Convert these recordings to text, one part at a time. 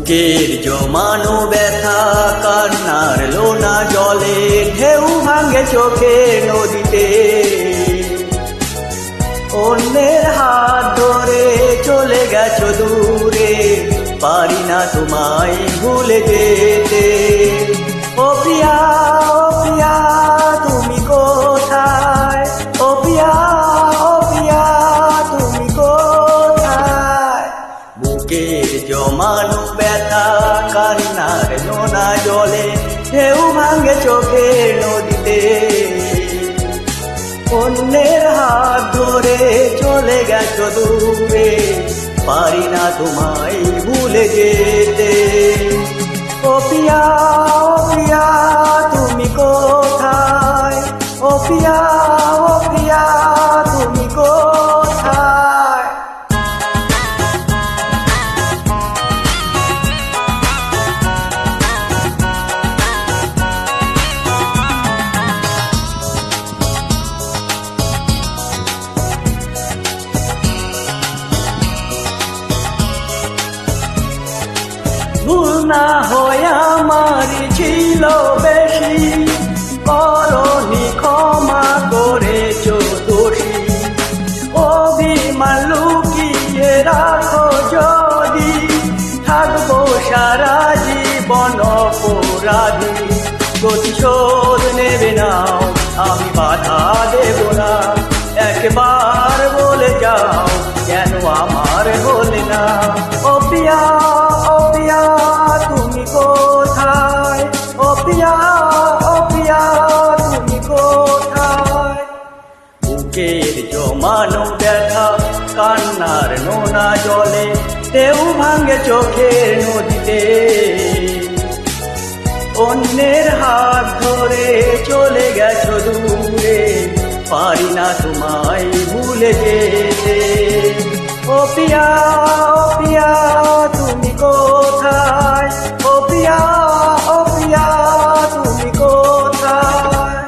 বুকের জমানো ব্যথা কান্নার লোনা জলে ঢেউ ভাঙে চোখে নদীতে। অন্যের হাত ধরে চলে গেছো দূরে, পারি না তোমায় ভুলে যেতে। ও প্রিয়া, ও প্রিয়া তুমি কোথায়? ও প্রিয়া, ও প্রিয়া তুমি কোথায়? বুকের জমানো ব্যথা কান্নার নোনা জলে ঢেউ ভাঙে চোখের নদীতে। অন্যের হাত ধরে চলে গেছো দূরে, পারি না তোমায় ভুলে যেতে। ও প্রিয়া, ও প্রিয়া তুমি কোথায়? ও প্রিয়া, ও প্রিয়া তুমি কোথায়? ভুল না হয় আমার ছিল বেশি, করনি ক্ষমা করেছো দোষী। অভিমান লুকিয়ে রাখো যদি, থাকবো সারা জীবন অপরাধী। প্রতিশোধ নেবে নাও, আমি বাধা দেব না। একবার বলে যাও, কেন আমার বলে না? ও প্রিয়া, ও প্রিয়া তুমি কোথায়? ও প্রিয়া, ও প্রিয়া তুমি কোথায়? বুকের জমানো ব্যথা কান্নার নোনা জলে ঢেউ ভাঙে চোখের নদীতে। অন্যের হাত ধরে চলে গেছো দূরে, পারি না তোমায় ভুলে যেতে। ও প্রিয়া, ও প্রিয়া তুমি কোথায়? ও প্রিয়া, ও প্রিয়া তুমি কোথায়?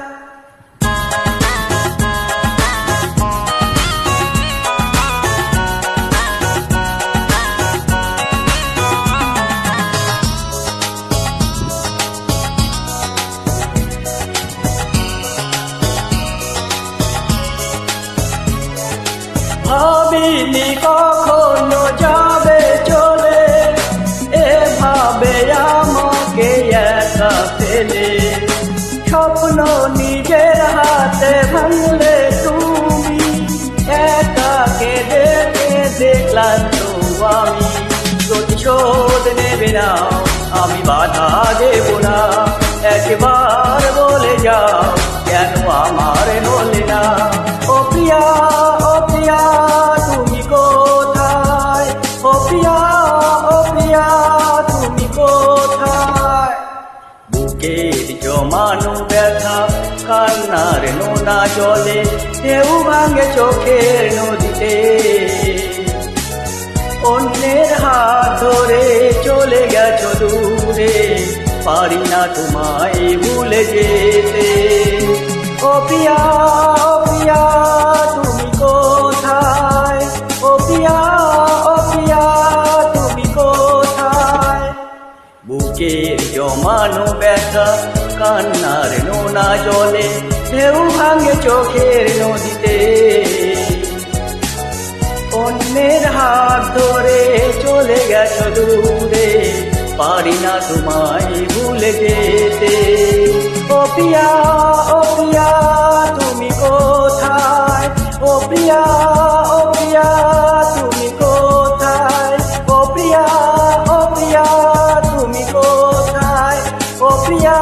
ভাবিনি কখনো যাবে চলে, এভাবে আমাকে একা ফেলে। স্বপ্ন নিজের হাতে ভাঙলে তুমি, একা কেঁদে কেঁদে ক্লান্ত আমি। প্রতিশোধ নেবে নাও, আমি বাধা দেব না। একবার বলে যাও, কেন আমার বলে না? ও প্রিয়া, ও প্রিয়া তুমি কোথায়? ও প্রিয়া, ও প্রিয়া তুমি কোথায়? বুকের জমানো ব্যথা কান্নার নোনা জলে ঢেউ ভাঙে চোখের নদীতে। অন্যের হাত ধরে চলে গেছো দূরে, পারি না তোমায় ভুলে যেতে। ও প্রিয়া, ও প্রিয়া তুমি কোথায়? ও প্রিয়া, ও প্রিয়া তুমি কোথায়? বুকের জমানো ব্যথা কান্নার নোনা জলে ঢেউ ভাঙে চোখের নদীতে। অন্যের হাত ধরে চলে গেছো দূরে, পারি না তোমায় ভুলে যেতে। ও প্রিয়া, ও প্রিয়া তুমি কোথায়? ও প্রিয়া, ও প্রিয়া তুমি কোথায়? ও প্রিয়া, ও প্রিয়া তুমি কোথায়? ও প্রিয়া।